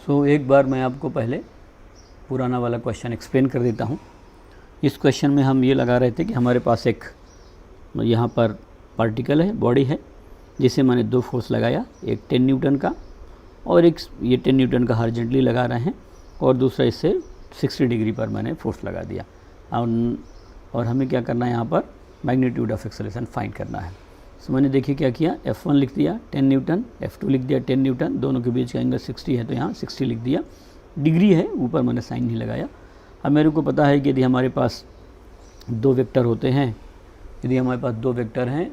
एक बार मैं आपको पहले पुराना वाला क्वेश्चन एक्सप्लेन कर देता हूँ। इस क्वेश्चन में हम ये लगा रहे थे कि हमारे पास एक यहाँ पर पार्टिकल है, बॉडी है, जिसे मैंने 2 फोर्स लगाया, एक 10 न्यूटन का और एक ये 10 न्यूटन का हॉरिजॉन्टली लगा रहे हैं और दूसरा इससे 60 डिग्री पर मैंने फोर्स लगा दिया। और हमें क्या करना है, यहाँ पर मैग्नीट्यूड ऑफ एक्सेलरेशन फाइंड करना है। सो मैंने देखिए क्या किया, F1 लिख दिया 10 न्यूटन, F2 लिख दिया 10 न्यूटन, दोनों के बीच का एंगल 60 है तो यहाँ 60 लिख दिया। डिग्री है, ऊपर मैंने साइन नहीं लगाया। अब मेरे को पता है कि यदि हमारे पास 2 वेक्टर होते हैं, यदि हमारे पास 2 वेक्टर हैं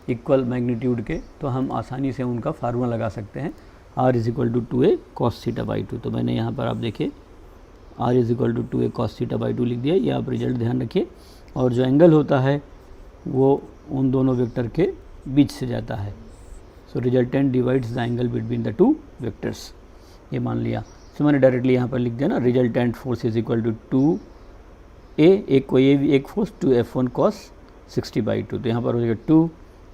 इक्वल मैग्नीट्यूड के, तो हम आसानी से उनका फार्मूला लगा सकते हैं, r = 2a cos θ/2। तो मैंने यहाँ पर आप देखिए r = 2a cos θ/2 लिख दिया। ये आप रिजल्ट ध्यान रखिए। और जो एंगल होता है वो उन दोनों वेक्टर के बीच से जाता है। So resultant divides the angle between the 2 vectors, ये मान लिया। सो मैंने डायरेक्टली यहाँ पर लिख दिया ना, रिजल्टेंट फोर्स = 2a, एक फोर्स 2F1 cos 60/2। तो यहाँ पर हो जाएगा 2,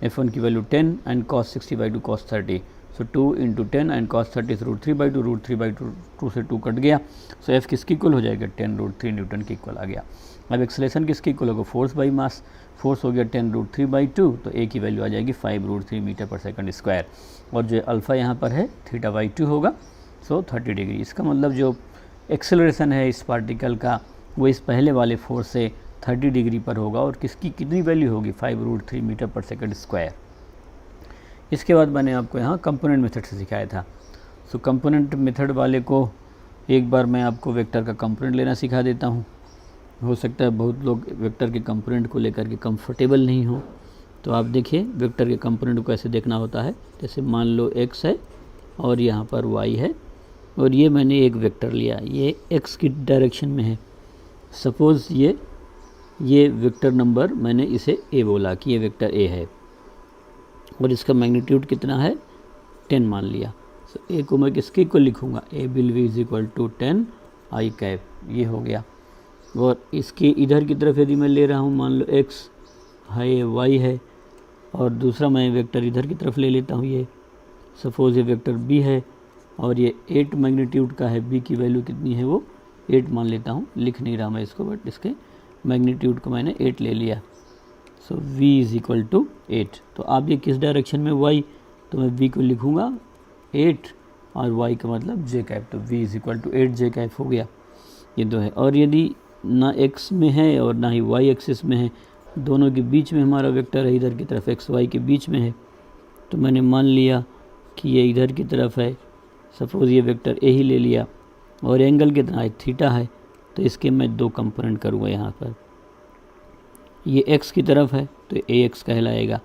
F1 की value 10 and cos 60/2 cos 30। So 2 × 10 and cos 30 √3/2, √3/2 से 2 कट गया। सो F किसकी इक्वल हो जाएगा, 10 √3 न्यूटन की इक्वल आ गया। अब एक्सेलरेशन किसकी इक्वल होगा, फोर्स बाई मास। फोर्स हो गया 10 √3/2, तो A की वैल्यू आ जाएगी 5 √3 मीटर/सेकंड स्क्वायर। और जो अल्फ़ा यहाँ पर है θ/2 होगा, सो 30 डिग्री। इसका मतलब जो एक्सेलरेशन है इस पार्टिकल का वो इस पहले वाले फोर्स से 30 डिग्री पर होगा। और किसकी कितनी वैल्यू होगी, 5 √3 मीटर/सेकंड स्क्वायर। इसके बाद मैंने आपको यहाँ कंपोनेंट मेथड से सिखाया था। सो कंपोनेंट मेथड वाले को एक बार मैं आपको वेक्टर का कंपोनेंट लेना सिखा देता हूँ। हो सकता है बहुत लोग वेक्टर के कंपोनेंट को लेकर के कंफर्टेबल नहीं हो, तो आप देखिए वेक्टर के कंपोनेंट को कैसे देखना होता है। जैसे मान लो x है और यहाँ पर y है और ये मैंने एक वेक्टर लिया, ये x की डायरेक्शन में है। सपोज़ ये वेक्टर नंबर मैंने इसे a बोला कि ये वेक्टर a है और इसका मैग्नीट्यूड कितना है, 10 मान लिया। सो a को मैं किसके इक्वल लिखूँगा, a will be = 10 I cap, ये हो गया। और इसके इधर की तरफ यदि मैं ले रहा हूँ, मान लो x है, y है, और दूसरा मैं वेक्टर इधर की तरफ ले लेता हूँ, ये सपोज़ ये वेक्टर b है और ये 8 मैग्नीट्यूड का है, b की वैल्यू कितनी है, वो 8 मान लेता हूँ। लिख नहीं रहा मैं इसको, बट इसके मैग्नीट्यूड को मैंने 8 ले लिया। सो v = 8। तो आप ये किस डायरेक्शन में y, तो मैं v को लिखूँगा 8 और y का मतलब j कैप, तो v = 8 j कैप हो गया। ये दो है। और यदि ना x में है और ना ही y एक्सिस में है, दोनों के बीच में हमारा वेक्टर है, इधर की तरफ x y के बीच में है, तो मैंने मान लिया कि ये इधर की तरफ है। सपोज़ ये वेक्टर a ही ले लिया और एंगल कितना है, थीटा है, तो इसके मैं 2 कंपोनेंट करूँगा। यहाँ पर ये x की तरफ है तो ax कहलाएगा,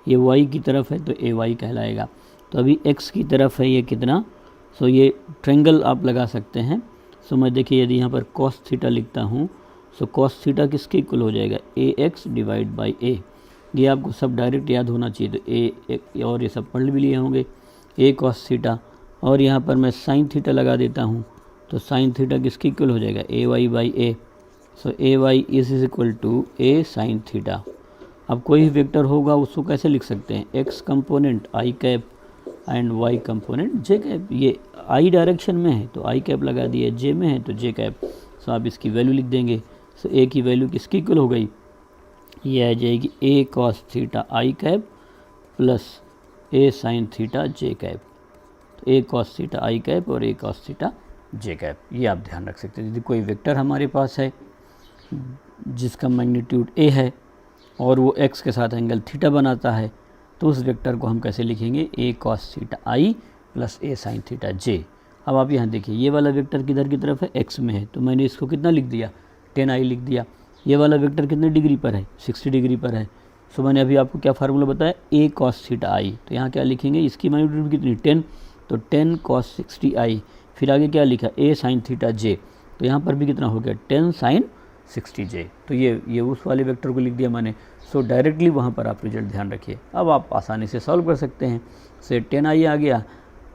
ये y की तरफ है तो ay कहलाएगा। तो अभी x की तरफ है ये कितना, सो ये ट्रायंगल आप लगा सकते हैं। सो मैं देखिए यदि यहाँ पर cos थीटा लिखता हूँ, सो cos थीटा किसके इक्वल हो जाएगा, ax / a। ये आपको सब डायरेक्ट याद होना चाहिए, तो a और ये सब पढ़ भी लिए होंगे, a cos थीटा। और यहाँ पर मैं sin थीटा लगा देता हूँ, तो sin थीटा किसके इक्वल हो जाएगा, ay / a। So ay = a sin theta. अब कोई वेक्टर होगा उसको कैसे लिख सकते हैं, x component i cap and y component j cap. ये i डायरेक्शन में है तो i कैप लगा दिए, j में है तो j कैप। सो आप इसकी वैल्यू लिख देंगे। सो a की वैल्यू किसकी इक्वल हो गई, ये आ जाएगी a cos theta i cap plus a sin theta j cap. तो a cos theta i cap और a cos theta j cap, ये आप ध्यान रख सकते हैं। यदि कोई वेक्टर हमारे पास है जिसका मैग्नीट्यूड a है और वो x के साथ एंगल थीटा बनाता है, तो उस वेक्टर को हम कैसे लिखेंगे, a cos theta i plus a sin theta j। अब आप यहाँ देखिए ये वाला वेक्टर किधर की तरफ है, x में है, तो मैंने इसको कितना लिख दिया, 10i लिख दिया। ये वाला वेक्टर कितने डिग्री पर है, 60 डिग्री पर है। सो मैंने अभी आपको क्या फार्मूला बताया, a cos थीटा i। तो यहाँ क्या लिखेंगे, इसकी मैग्नीट्यूड कितनी, 10, तो 10 cos 60i। फिर आगे क्या लिखा, a sin थीटा j। तो यहाँ पर भी कितना हो गया, 10 sin 60j। तो ये उस वाले वेक्टर को लिख दिया मैंने। सो डायरेक्टली वहाँ पर आप रिजल्ट ध्यान रखिए। अब आप आसानी से सॉल्व कर सकते हैं। से 10i आ गया,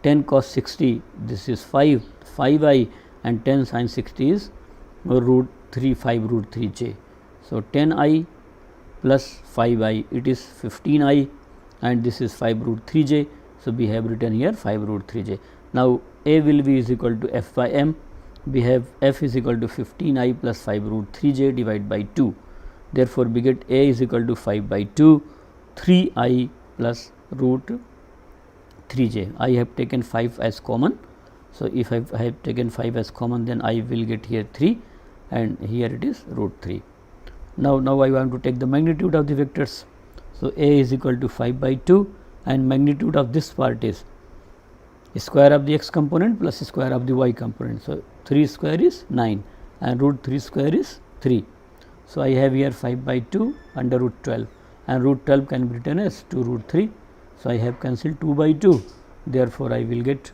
10 cos 60, this is 5i and 10 sin 60 is √3, 5 √3j। So 10i plus 5i, it is 15i and this is 5 √3j. So we have written here 5 √3j. Now A will be is equal to F by M. We have F is equal to 15I plus 5 root 3j divided by 2. Therefore, we get A is equal to 5 by 2 3I plus root 3j. I have taken 5 as common. So, if I have taken 5 as common, then I will get here 3 and here it is root 3. Now I want to take the magnitude of the vectors. So, A is equal to 5 by 2 and magnitude of this part is square of the x component plus square of the y component. So, 3 square is 9 and root 3 square is 3. So, I have here 5 by 2 under root 12 and root 12 can be written as 2 root 3. So, I have cancelled 2 by 2. Therefore, I will get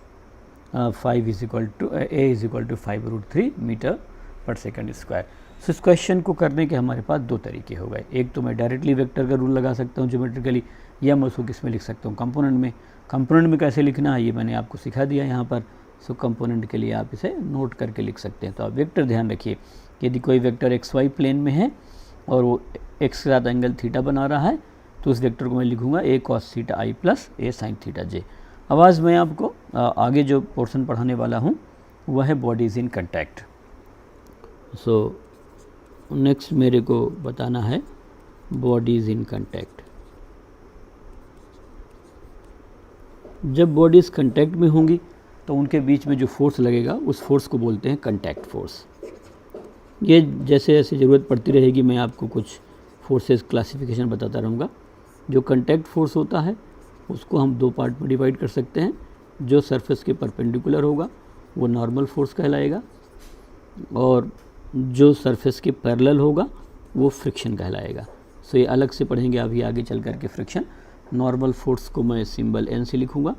5 is equal to A is equal to 5 root 3 metre per second square. सो इस question को करने के हमारे पास दो तरीके हो गए. एक तो मैं डायरेक्टली वेक्टर का रूल लगा सकता हूँ ज्योमेट्रिकली, या मैं उसको किस में लिख सकता हूँ कंपोनेंट में. कंपोनेंट में कैसे लिखना है ये मैंने आपको सिखा दिया यहाँ पर. सो कंपोनेंट के लिए आप इसे नोट करके लिख सकते हैं. तो आप वेक्टर ध्यान रखिए, यदि कोई वेक्टर एक्स वाई प्लेन में है और वो एक्स के साथ एंगल थीटा बना रहा है तो उस वेक्टर को मैं लिखूंगा ए कॉस थीटा आई प्लस ए साइन थीटा जे. अब आज मैं आपको आगे जो पोर्शन पढ़ाने वाला हूँ वह है बॉडीज़ इन कंटैक्ट. सो नेक्स्ट मेरे को बताना है बॉडीज़ इन कंटैक्ट. जब बॉडीज़ कंटैक्ट में होंगी तो उनके बीच में जो फोर्स लगेगा उस फोर्स को बोलते हैं कंटैक्ट फोर्स. ये जैसे जैसे ज़रूरत पड़ती रहेगी मैं आपको कुछ फोर्सेस क्लासिफिकेशन बताता रहूँगा. जो कंटैक्ट फोर्स होता है उसको हम दो पार्ट में डिवाइड कर सकते हैं. जो सरफेस के परपेंडिकुलर होगा वो नॉर्मल फोर्स कहलाएगा और जो सरफेस के पैरेलल होगा वो फ्रिक्शन कहलाएगा. सो ये अलग से पढ़ेंगे अभी आगे चल कर के फ्रिक्शन. नॉर्मल फोर्स को मैं सिंबल एन से लिखूँगा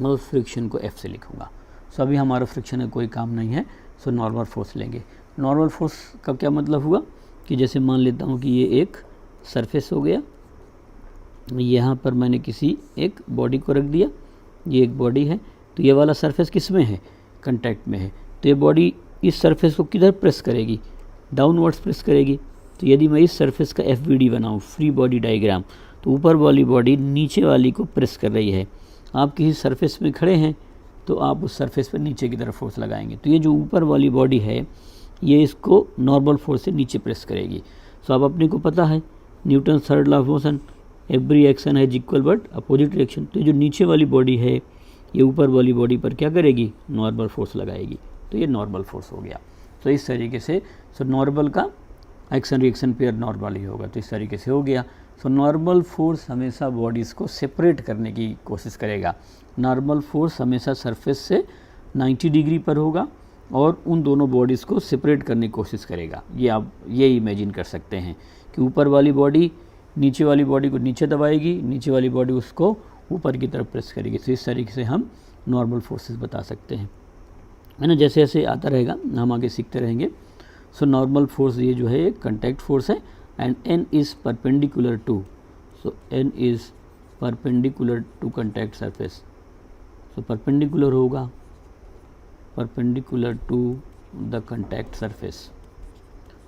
और फ्रिक्शन को एफ से लिखूँगा. सो अभी हमारा फ्रिक्शन का कोई काम नहीं है. सो नॉर्मल फोर्स लेंगे. नॉर्मल फोर्स का क्या मतलब हुआ कि जैसे मान लेता हूँ कि ये एक सरफेस हो गया, यहाँ पर मैंने किसी एक बॉडी को रख दिया, ये एक बॉडी है तो ये वाला सरफेस किस में है, कंटैक्ट में है. तो ये बॉडी इस सरफेस को किधर प्रेस करेगी, डाउनवर्ड्स प्रेस करेगी. तो यदि मैं इस सरफेस का FBD बनाऊँ, फ्री बॉडी डायग्राम, तो ऊपर वाली बॉडी नीचे वाली को प्रेस कर रही है. आप किसी सरफेस में खड़े हैं तो आप उस सरफेस पर नीचे की तरफ फोर्स लगाएंगे. तो ये जो ऊपर वाली बॉडी है ये इसको नॉर्मल फोर्स से नीचे प्रेस करेगी. सो अब अपने को पता है Newton third law of motion, every action has equal but opposite reaction. तो जो नीचे वाली बॉडी है ये ऊपर वाली बॉडी पर क्या करेगी, नॉर्मल फोर्स लगाएगी. तो ये नॉर्मल फोर्स हो गया. तो इस तरीके से नॉर्मल का एक्शन रिएक्शन पेयर नॉर्मल ही होगा. तो इस तरीके से हो गया. सो नॉर्मल फोर्स हमेशा बॉडीज़ को सेपरेट करने की कोशिश करेगा. नॉर्मल फोर्स हमेशा सरफेस से 90 डिग्री पर होगा और उन दोनों बॉडीज़ को सेपरेट करने की कोशिश करेगा. ये आप ये इमेजिन कर सकते हैं कि ऊपर वाली बॉडी नीचे वाली बॉडी को नीचे दबाएगी, नीचे वाली बॉडी उसको ऊपर की तरफ प्रेस करेगी. तो इस तरीके से हम नॉर्मल फोर्सेस बता सकते हैं, है ना. जैसे जैसे आता रहेगा हम आगे सीखते रहेंगे. सो नॉर्मल फोर्स ये जो है एक कंटैक्ट फोर्स है and N is perpendicular to. So N is perpendicular to contact surface. So perpendicular होगा, perpendicular to the contact surface.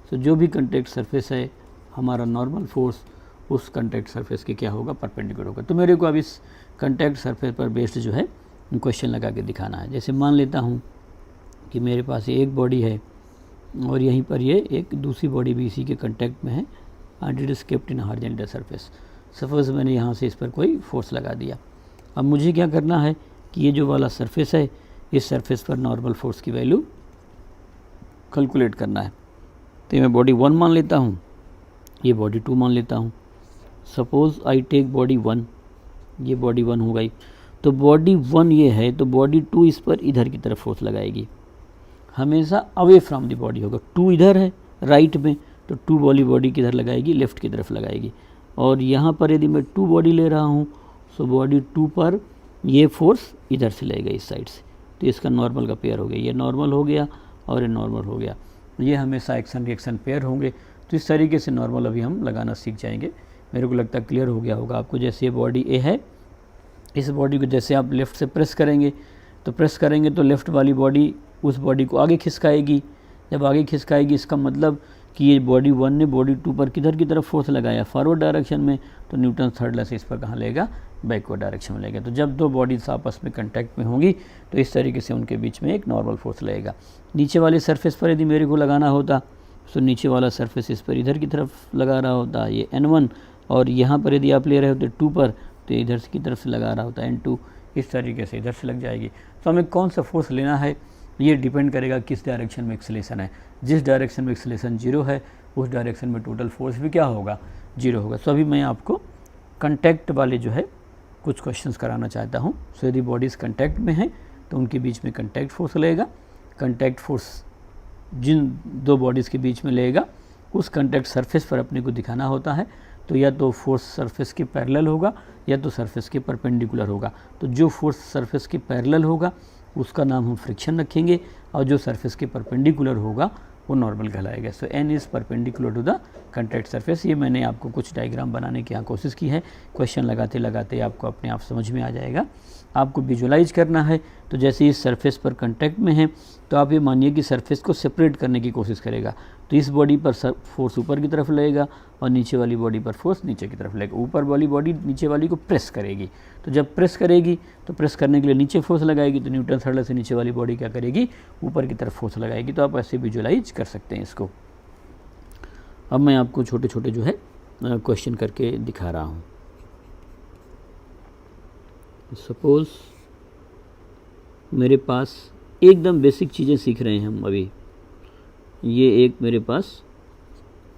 So जो भी कंटैक्ट सरफेस है हमारा नॉर्मल फोर्स उस कंटैक्ट सरफेस के क्या होगा, परपेंडिकुलर होगा. तो मेरे को अब इस कंटैक्ट सरफेस पर बेस्ड जो है क्वेश्चन लगा के दिखाना है. जैसे मान लेता हूँ कि मेरे पास एक बॉडी है और यहीं पर ये एक दूसरी बॉडी भी इसी के कंटैक्ट में है and it is kept in horizontal surface. Suppose मैंने यहाँ से इस पर कोई फोर्स लगा दिया. अब मुझे क्या करना है कि ये जो वाला सरफेस है इस सरफेस पर नॉर्मल फोर्स की वैल्यू कैलकुलेट करना है. तो मैं बॉडी 1 मान लेता हूँ, ये बॉडी 2 मान लेता हूँ. सपोज आई टेक बॉडी 1, ये बॉडी 1 हो गई. तो बॉडी 1 ये है तो बॉडी 2 इस पर इधर की तरफ फोर्स लगाएगी. हमेशा अवे फ्रॉम द बॉडी होगा. 2 इधर है राइट में तो 2 वाली बॉडी किधर लगाएगी, लेफ़्ट की तरफ लगाएगी. और यहाँ पर यदि मैं 2 बॉडी ले रहा हूँ सो बॉडी 2 पर ये फोर्स इधर से लगेगा इस साइड से. तो इसका नॉर्मल का पेयर हो गया, ये नॉर्मल हो गया और ये नॉर्मल हो गया. ये हमेशा एक्शन रिएक्शन पेयर होंगे. तो इस तरीके से नॉर्मल अभी हम लगाना सीख जाएंगे. मेरे को लगता है क्लियर हो गया होगा आपको. जैसे ये बॉडी ए है, इस बॉडी को जैसे आप लेफ़्ट से प्रेस करेंगे तो लेफ़्ट वाली बॉडी उस बॉडी को आगे खिसकाएगी. जब आगे खिसकाएगी इसका मतलब कि ये बॉडी 1 ने बॉडी 2 पर किधर की तरफ फोर्स लगाया, फॉरवर्ड डायरेक्शन में. तो न्यूटन थर्ड लॉ से इस पर कहाँ लेगा, बैकवर्ड डायरेक्शन में लगेगा। तो जब दो बॉडीज आपस में कांटेक्ट में होंगी तो इस तरीके से उनके बीच में एक नॉर्मल फोर्स लगेगा। नीचे वाले सरफेस पर यदि मेरे को लगाना होता तो नीचे वाला सरफेस इस पर इधर की तरफ लगा रहा होता, ये N1, और यहाँ पर यदि आप ले रहे होते 2 पर तो इधर की तरफ से लगा रहा होता N2, इस तरीके से इधर से लग जाएगी। तो हमें कौन सा फोर्स लेना है ये डिपेंड करेगा किस डायरेक्शन में एक्सेलेरेशन है। जिस डायरेक्शन में एक्सेलेरेशन 0 है उस डायरेक्शन में टोटल फोर्स भी क्या होगा, 0 होगा। सो अभी मैं आपको कंटैक्ट वाले जो है कुछ क्वेश्चंस कराना चाहता हूँ। सो यदि बॉडीज़ कंटैक्ट में हैं तो उनके बीच में कंटैक्ट फोर्स लगेगा। कंटैक्ट फोर्स जिन दो बॉडीज़ के बीच में लगेगा उस कंटैक्ट सरफेस पर अपने को दिखाना होता है। तो या तो फोर्स सरफेस के पैरेलल होगा या तो सरफेस के परपेंडिकुलर होगा। तो जो फोर्स सरफेस के पैरेलल होगा उसका नाम हम फ्रिक्शन रखेंगे और जो सरफेस के परपेंडिकुलर होगा वो नॉर्मल कहलाएगा। So N is perpendicular to the contact surface. ये मैंने आपको कुछ डायग्राम बनाने की यहाँ कोशिश की है। क्वेश्चन लगाते लगाते आपको अपने आप समझ में आ जाएगा। आपको विजुलाइज करना है तो जैसे इस सरफेस पर कंटैक्ट में है तो आप ये मानिए कि सरफेस को सेपरेट करने की कोशिश करेगा। तो इस बॉडी पर फोर्स ऊपर की तरफ लगेगा और नीचे वाली बॉडी पर फोर्स नीचे की तरफ लगेगा। ऊपर वाली बॉडी नीचे वाली को प्रेस करेगी, तो जब प्रेस करेगी तो प्रेस करने के लिए नीचे फोर्स लगाएगी, तो न्यूटन थर्ड लॉ से नीचे वाली बॉडी क्या करेगी, ऊपर की तरफ फोर्स लगाएगी। तो आप ऐसे विजुलाइज कर सकते हैं इसको। अब मैं आपको छोटे छोटे जो है क्वेश्चन करके दिखा रहा हूँ। सपोज मेरे पास एकदम बेसिक चीज़ें सीख रहे हैं हम अभी। ये एक मेरे पास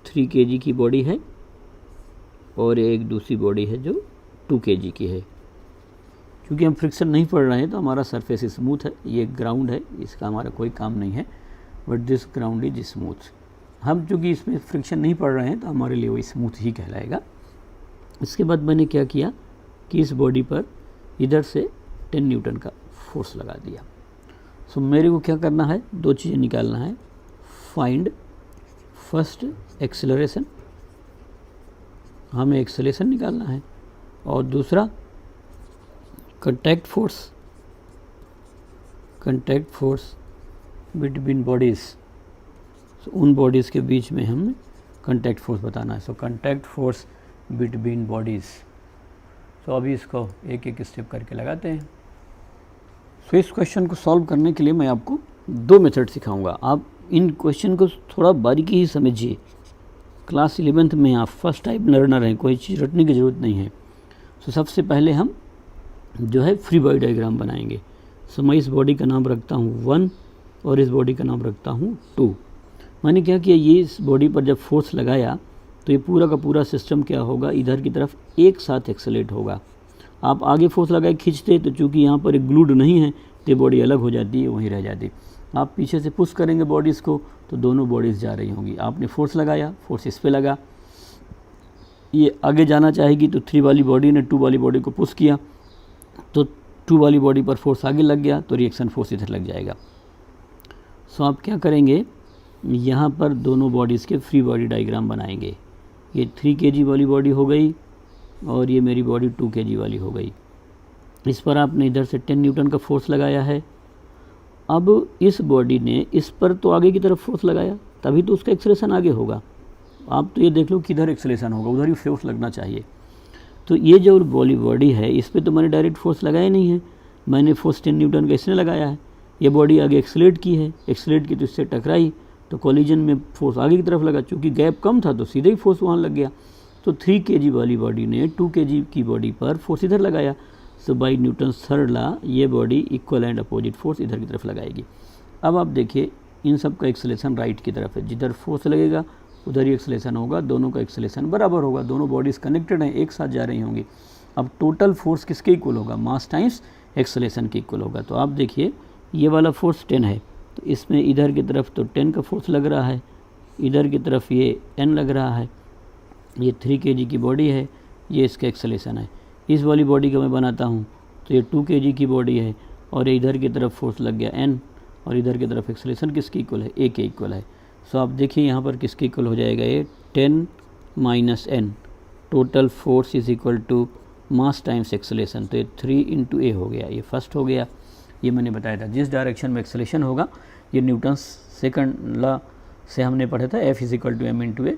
3 kg की बॉडी है और एक दूसरी बॉडी है जो 2 kg की है। क्योंकि हम फ्रिक्शन नहीं पढ़ रहे हैं तो हमारा सरफेस स्मूथ है। ये ग्राउंड है, इसका हमारा कोई काम नहीं है, but this ground is smooth. हम चूँकि इसमें फ्रिक्शन नहीं पढ़ रहे हैं तो हमारे लिए वो स्मूथ ही कहलाएगा। इसके बाद मैंने क्या किया कि इस बॉडी पर इधर से 10 न्यूटन का फोर्स लगा दिया। सो मेरे को क्या करना है, 2 चीज़ें निकालना है। फाइंड फर्स्ट एक्सेलरेशन, हमें एक्सेलरेशन निकालना है, और दूसरा कंटैक्ट फोर्स बिटवीन बॉडीज़। सो उन बॉडीज़ के बीच में हमें कंटैक्ट फोर्स बताना है। सो कंटैक्ट फोर्स बिटवीन बॉडीज़। सो अभी इसको एक एक स्टेप करके लगाते हैं। सो इस क्वेश्चन को सॉल्व करने के लिए मैं आपको 2 मेथड सिखाऊंगा। आप इन क्वेश्चन को थोड़ा बारीकी ही समझिए। क्लास 11th में आप फर्स्ट टाइप लर्नर हैं, कोई चीज़ रटने की ज़रूरत नहीं है। सो सबसे पहले हम जो है फ्री बॉडी डायग्राम बनाएंगे। सो मैं इस बॉडी का नाम रखता हूँ 1 और इस बॉडी का नाम रखता हूँ 2। मैंने क्या किया, ये इस बॉडी पर जब फोर्स लगाया तो ये पूरा का पूरा सिस्टम क्या होगा, इधर की तरफ एक साथ एक्सेलेरेट होगा। आप आगे फोर्स लगाए खींचते तो चूँकि यहाँ पर एक ग्लूड नहीं है तो बॉडी अलग हो जाती है, वहीं रह जाती। आप पीछे से पुश करेंगे बॉडीज़ को तो दोनों बॉडीज़ जा रही होंगी। आपने फोर्स लगाया, फोर्स इस पे लगा, ये आगे जाना चाहेगी तो 3 वाली बॉडी ने 2 वाली बॉडी को पुश किया तो 2 वाली बॉडी पर फोर्स आगे लग गया तो रिएक्शन फोर्स इधर लग जाएगा। सो आप क्या करेंगे, यहाँ पर दोनों बॉडीज़ के फ्री बॉडी डायग्राम बनाएंगे। ये 3 kg वाली बॉडी हो गई और ये मेरी बॉडी 2 kg वाली हो गई। इस पर आपने इधर से 10 न्यूटन का फोर्स लगाया है। अब इस बॉडी ने इस पर तो आगे की तरफ फोर्स लगाया, तभी तो उसका एक्सेलरेशन आगे होगा। आप तो ये देख लो किधर एक्सेलरेशन होगा, उधर ही फोर्स लगना चाहिए। तो ये जो बॉडी है इस पर तो मैंने डायरेक्ट फोर्स लगाया नहीं है, मैंने फोर्स 10 न्यूटन का इसने लगाया है। ये बॉडी आगे एक्सेलरेट की है, एक्सेलरेट की तो इससे टकराई तो कॉलिजन में फोर्स आगे की तरफ लगा। चूँकि गैप कम था तो सीधे ही फोर्स वहाँ लग गया। तो 3 kg वाली बॉडी ने 2 kg की बॉडी पर फोर्स इधर लगाया। So by Newton third law ये body equal and opposite force इधर की तरफ लगाएगी। अब आप देखिए इन सब का एक्सेलरेशन राइट की तरफ है, जिधर फोर्स लगेगा उधर ही एक्सेलरेशन होगा, दोनों का एक्सेलरेशन बराबर होगा, दोनों बॉडीज़ कनेक्टेड हैं, एक साथ जा रही होंगी। अब टोटल फोर्स किसके इक्वल होगा, मास टाइम्स एक्सेलरेशन के इक्वल होगा। तो आप देखिए ये वाला फोर्स 10 है तो इसमें इधर की तरफ तो 10 का फोर्स लग रहा है, इधर की तरफ ये n लग रहा है। ये 3 kg की बॉडी है, ये इसका एक्सेलरेशन है। इस वाली बॉडी का मैं बनाता हूँ तो ये 2 kg की बॉडी है और ये इधर की तरफ फोर्स लग गया n और इधर की तरफ एक्सेलरेशन किसके इक्वल है, a के इक्वल है। सो आप देखिए यहाँ पर किसके इक्वल हो जाएगा, ये 10 - n total force is equal to mass times acceleration. तो ये 3 × a हो गया, ये फर्स्ट हो गया। ये मैंने बताया था जिस डायरेक्शन में एक्सेलरेशन होगा, ये न्यूटन सेकंड लॉ से हमने पढ़ा था, F = m × a।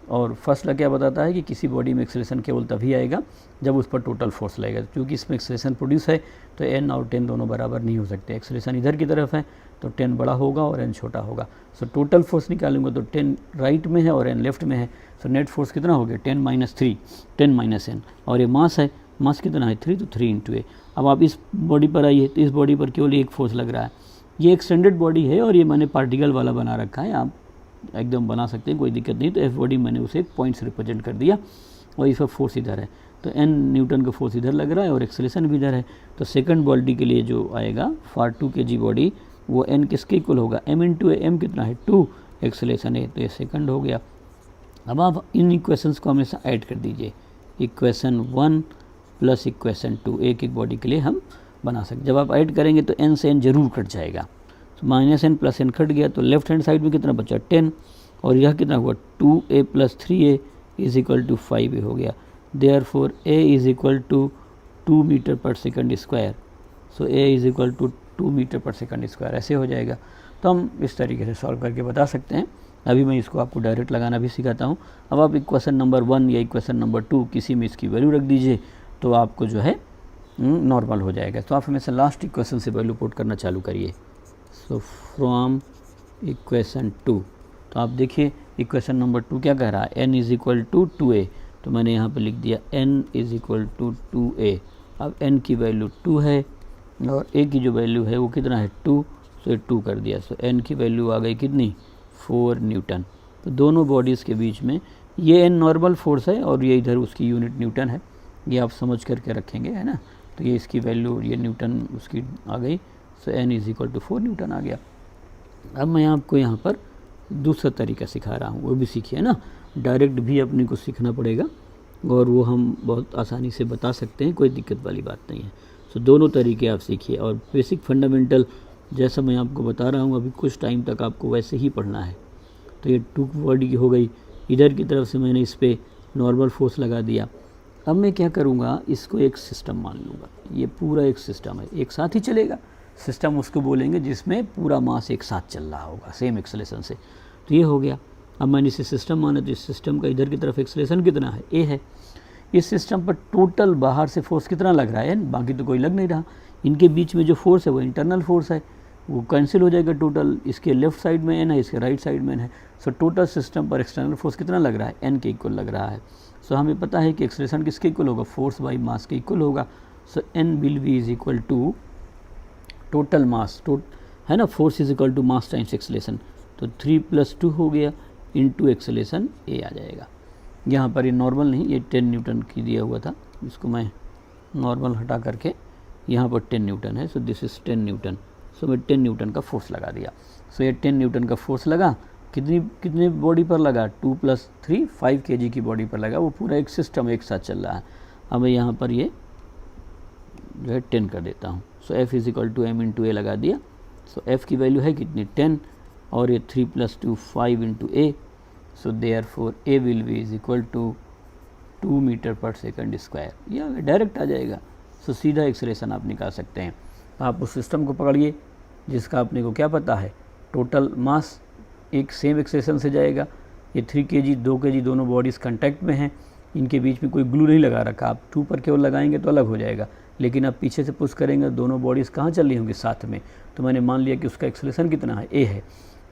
और फर्स्ट लॉ क्या बताता है कि किसी बॉडी में एक्सेलरेशन केवल तभी आएगा जब उस पर टोटल फोर्स लगेगा। क्योंकि इसमें एक्सेलरेशन प्रोड्यूस है तो n और 10 दोनों बराबर नहीं हो सकते। एक्सेलरेशन इधर की तरफ है तो 10 बड़ा होगा और n छोटा होगा। सो टोटल फोर्स निकालूंगा तो 10 राइट में है और n लेफ्ट में है। सो नेट फोर्स कितना हो गया 10 - 3 10 - n, और ये मास है, मास कितना है 3, तो 3 × a। अब आप इस बॉडी पर आइए तो इस बॉडी पर केवल एक फोर्स लग रहा है। ये एक्सटेंडेड बॉडी है और ये मैंने पार्टिकल वाला बना रखा है, आप एकदम बना सकते हैं, कोई दिक्कत नहीं। तो एफ बॉडी मैंने उसे पॉइंट से रिप्रेजेंट कर दिया और इस पर फोर्स इधर है तो n न्यूटन का फोर्स इधर लग रहा है और एक्सेलरेशन भी इधर है। तो सेकंड बॉडी के लिए जो आएगा फॉर 2 kg बॉडी वो n किसके इक्वल होगा m × a। m कितना है 2, एक्सेलरेशन है तो ये सेकंड हो गया। अब आप इन इक्वेशंस को हमेशा ऐड कर दीजिए, इक्वेशन 1 प्लस इक्वेशन 2 एक एक बॉडी के लिए हम बना सकते। जब आप ऐड करेंगे तो n से n जरूर कट जाएगा, तो -n + n कट गया तो लेफ्ट हैंड साइड में कितना बचा 10 और यह कितना हुआ 2a + 3a = 5a हो गया। Therefore a = 2 मीटर/सेकंड²। सो a = 2 मीटर/सेकंड², ऐसे हो जाएगा। तो हम इस तरीके से सॉल्व करके बता सकते हैं। अभी मैं इसको आपको डायरेक्ट लगाना भी सिखाता हूँ। अब आप इक्वेशन नंबर 1 या इक्वेशन नंबर 2 किसी में इसकी वैल्यू रख दीजिए तो आपको जो है नॉर्मल हो जाएगा। तो आप हमेशा लास्ट इक्वेशन से वैल्यू पुट करना चालू करिए। सो फ्रॉम इक्वेशन 2, तो आप देखिए इक्वेशन नंबर 2 क्या कह रहा है, n = 2a, तो मैंने यहाँ पे लिख दिया n = 2a। अब n की वैल्यू 2 है और a की जो वैल्यू है वो कितना है 2, सो 2 कर दिया। सो n की वैल्यू आ गई कितनी 4 न्यूटन। तो दोनों बॉडीज़ के बीच में ये n नॉर्मल फोर्स है और ये इधर उसकी यूनिट न्यूटन है, ये आप समझ करके रखेंगे, है ना। तो ये इसकी वैल्यू ये न्यूटन उसकी आ गई। सो n = 4 न्यूटन आ गया। अब मैं आपको यहाँ पर दूसरा तरीका सिखा रहा हूँ, वो भी सीखिए ना। डायरेक्ट भी अपने को सीखना पड़ेगा और वो हम बहुत आसानी से बता सकते हैं, कोई दिक्कत वाली बात नहीं है। सो दोनों तरीके आप सीखिए और बेसिक फंडामेंटल जैसा मैं आपको बता रहा हूँ अभी कुछ टाइम तक आपको वैसे ही पढ़ना है। तो ये 2 बॉडी की हो गई, इधर की तरफ से मैंने इस पर नॉर्मल फोर्स लगा दिया। अब मैं क्या करूँगा, इसको एक सिस्टम मान लूँगा। ये पूरा एक सिस्टम है, एक साथ ही चलेगा। सिस्टम उसको बोलेंगे जिसमें पूरा मास एक साथ चल रहा होगा सेम एक्सेलरेशन से। तो ये हो गया। अब मैंने इसे सिस्टम माना तो इस सिस्टम का इधर की तरफ एक्सेलरेशन कितना है a है। इस सिस्टम पर टोटल बाहर से फोर्स कितना लग रहा है n, बाकी तो कोई लग नहीं रहा। इनके बीच में जो फोर्स है वो इंटरनल फोर्स है, वो कैंसिल हो जाएगा टोटल। इसके लेफ्ट साइड में n है, इसके राइट साइड में n है। सो टोटल सिस्टम पर एक्सटर्नल फोर्स कितना लग रहा है n के इक्वल लग रहा है। सो हमें पता है कि एक्सेलरेशन किसके इक्वल होगा, फोर्स बाई मास के इक्वल होगा। सो n will be = total mass, है ना, फोर्स = मास टाइम्स एक्सेलरेशन। तो 3 + 2 हो गया इंटू एक्सेलरेशन a आ जाएगा। यहाँ पर ये नॉर्मल नहीं, ये 10 न्यूटन की दिया हुआ था, इसको मैं नॉर्मल हटा करके यहाँ पर 10 न्यूटन है। So this is 10 newton. So मैं 10 न्यूटन का फोर्स लगा दिया। सो ये 10 न्यूटन का फोर्स लगा, कितने बॉडी पर लगा 2 + 3 5 kg की बॉडी पर लगा। वो पूरा एक सिस्टम एक साथ चल रहा है। अब मैं यहाँ पर ये जो है 10 कर देता हूँ। सो F = m × a लगा दिया। सो F की वैल्यू है कितनी 10 और ये 3 + 2 5 × a। So therefore a will B = 2 मीटर/सेकंड²। यह डायरेक्ट आ जाएगा। सो सीधा एक्सेलरेशन आप निकाल सकते हैं। आप उस सिस्टम को पकड़िए जिसका अपने को क्या पता है, टोटल मास एक सेम एक्सेलरेशन से जाएगा। ये 3 kg 2 kg दोनों बॉडीज़ कांटेक्ट में हैं, इनके बीच में कोई ग्लू नहीं लगा रखा। आप 2 पर केवल लगाएंगे तो अलग हो जाएगा, लेकिन आप पीछे से पुश करेंगे दोनों बॉडीज़ कहाँ चल रही होंगी साथ में। तो मैंने मान लिया कि उसका एक्सेलरेशन कितना है a है।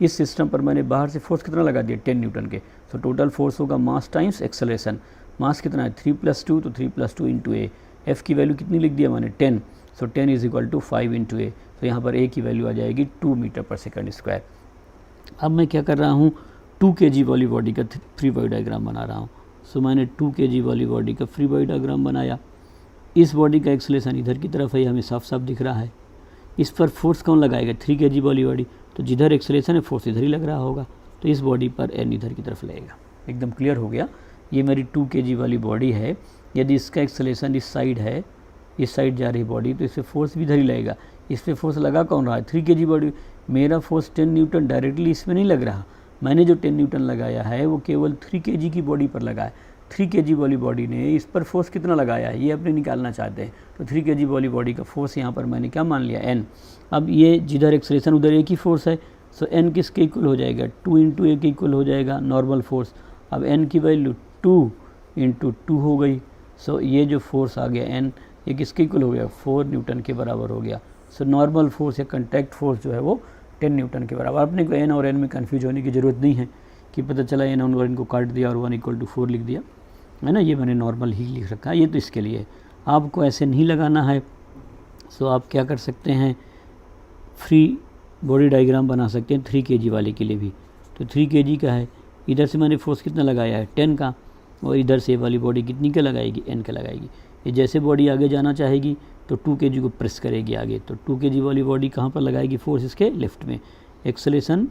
इस सिस्टम पर मैंने बाहर से फोर्स कितना लगा दिया 10 न्यूटन के। तो टोटल फोर्स होगा मास टाइम्स एक्सेलरेशन। मास कितना है 3 + 2, तो 3 + 2 × a। F की वैल्यू कितनी लिख दिया मैंने 10। सो 10 = 5 × a। तो यहाँ पर a की वैल्यू आ जाएगी 2 मीटर/सेकंड²। अब मैं क्या कर रहा हूँ, 2 kg वाली बॉडी का फ्री बॉडी डायग्राम बना रहा हूँ। सो मैंने 2 kg वाली बॉडी का फ्री बॉडी डायग्राम बनाया। इस बॉडी का एक्सेलरेशन इधर की तरफ है, हमें साफ साफ दिख रहा है। इस पर फोर्स कौन लगाएगा 3 kg वाली बॉडी, तो जिधर एक्सेलरेशन है फोर्स इधर ही लग रहा होगा। तो इस बॉडी पर n इधर की तरफ लगेगा। एकदम क्लियर हो गया। ये मेरी 2 kg वाली बॉडी है। यदि इसका एक्सेलरेशन इस साइड है, इस साइड जा रही बॉडी, तो इससे फोर्स भी इधर ही लगेगा। इस पर फोर्स लगा कौन रहा है 3 kg बॉडी। मेरा फोर्स 10 न्यूटन डायरेक्टली इसमें नहीं लग रहा। मैंने जो 10 न्यूटन लगाया है वो केवल 3 kg की बॉडी पर लगा है। 3 kg वाली बॉडी ने इस पर फोर्स कितना लगाया है ये अपने निकालना चाहते हैं। तो 3 kg वाली बॉडी का फोर्स यहाँ पर मैंने क्या मान लिया n। अब ये जिधर एक्सेलरेशन उधर एक ही फोर्स है। सो n किसके इक्वल हो जाएगा 2 × a के इक्वल हो जाएगा नॉर्मल फोर्स। अब n की वैल्यू 2 इंटू 2 हो गई। सो ये जो फोर्स आ गया n, ये किसके इक्वल हो गया, 4 न्यूटन के बराबर हो गया। सो नॉर्मल फोर्स या कॉन्टैक्ट फोर्स जो है वो 10 न्यूटन के बराबर। अपने को n और n में कन्फ्यूज होने की ज़रूरत नहीं है कि पता चला n और n को काट दिया और 1 = 4 लिख दिया, है ना, ये मैंने नॉर्मल ही लिख रखा है, ये तो इसके लिए। आपको ऐसे नहीं लगाना है। सो आप क्या कर सकते हैं, फ्री बॉडी डायग्राम बना सकते हैं 3 kg वाले के लिए भी। तो 3 kg का है, इधर से मैंने फोर्स कितना लगाया है 10 का, और इधर से वाली बॉडी कितनी का लगाएगी, n का लगाएगी। ये जैसे बॉडी आगे जाना चाहेगी तो 2 kg को प्रेस करेगी आगे, तो 2 kg वाली बॉडी कहाँ पर लगाएगी फोर्स, इसके लेफ्ट में। एक्सेलेरेशन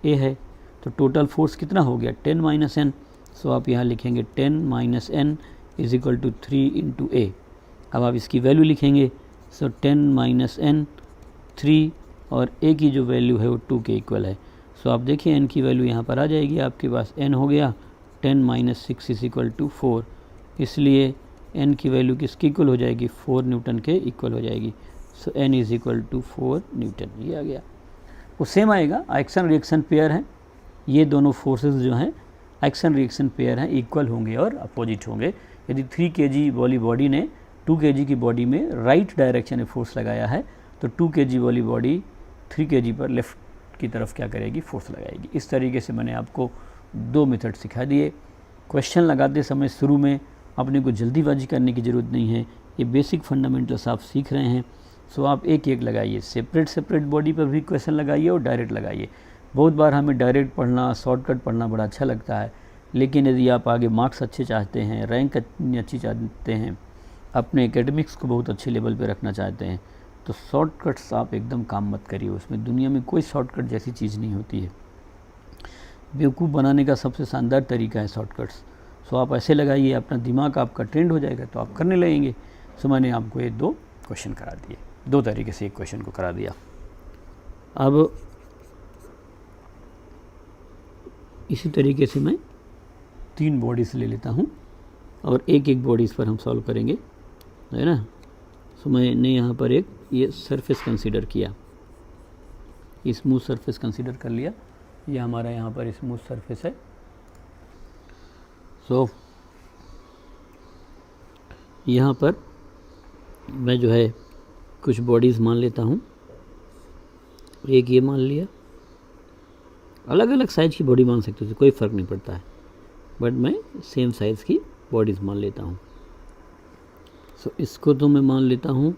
a है, तो टोटल फोर्स कितना हो गया 10 - n। सो आप यहाँ लिखेंगे 10 - n = 3 × a। अब आप इसकी वैल्यू लिखेंगे। सो 10 - n 3, और a की जो वैल्यू है वो 2 के इक्वल है। सो आप देखिए n की वैल्यू यहाँ पर आ जाएगी आपके पास, n हो गया 10 - 6 = 4, इसलिए n की वैल्यू किसकी इक्वल हो जाएगी, 4 न्यूटन के इक्वल हो जाएगी। सो n = 4 न्यूटन, ये आ गया। वो सेम आएगा, एक्शन रिएक्शन पेयर है, ये दोनों फोर्सेस जो हैं एक्शन रिएक्शन पेयर हैं, इक्वल होंगे और अपोजिट होंगे। यदि 3 kg वाली बॉडी ने 2 kg की बॉडी में राइट डायरेक्शन में फोर्स लगाया है, तो 2 kg वाली बॉडी 3 kg पर लेफ्ट की तरफ क्या करेगी, फोर्स लगाएगी। इस तरीके से मैंने आपको 2 मेथड सिखा दिए। क्वेश्चन लगाते समय शुरू में अपने को जल्दीबाजी करने की ज़रूरत नहीं है, ये बेसिक फंडामेंटल्स आप सीख रहे हैं। सो आप एक एक लगाइए, सेपरेट बॉडी पर भी क्वेश्चन लगाइए और डायरेक्ट लगाइए। बहुत बार हमें डायरेक्ट पढ़ना, शॉर्टकट पढ़ना बड़ा अच्छा लगता है, लेकिन यदि आप आगे मार्क्स अच्छे चाहते हैं, रैंक अच्छी चाहते हैं, अपने एकेडमिक्स को बहुत अच्छे लेवल पे रखना चाहते हैं, तो शॉर्टकट्स आप एकदम काम मत करिए। उसमें दुनिया में कोई शॉर्टकट जैसी चीज़ नहीं होती है। बेवकूफ़ बनाने का सबसे शानदार तरीका है शॉर्टकट्स। सो आप ऐसे लगाइए, अपना दिमाग आपका ट्रेंड हो जाएगा तो आप करने लगेंगे। सो मैंने आपको ये 2 क्वेश्चन करा दिए, 2 तरीके से एक क्वेश्चन को करा दिया। अब इसी तरीके से मैं 3 बॉडीज़ ले लेता हूँ और एक एक बॉडीज़ पर हम सॉल्व करेंगे, है ना। सो मैंने यहाँ पर एक ये सरफेस कंसीडर किया, स्मूथ सरफेस कंसीडर कर लिया। ये हमारा यहाँ पर स्मूथ सरफेस है। सो यहाँ पर मैं जो है कुछ बॉडीज़ मान लेता हूँ। एक ये मान लिया, अलग अलग साइज़ की बॉडी मान सकते हो, कोई फ़र्क नहीं पड़ता है, बट मैं सेम साइज़ की बॉडीज़ मान लेता हूँ। सो इसको तो मैं मान लेता हूँ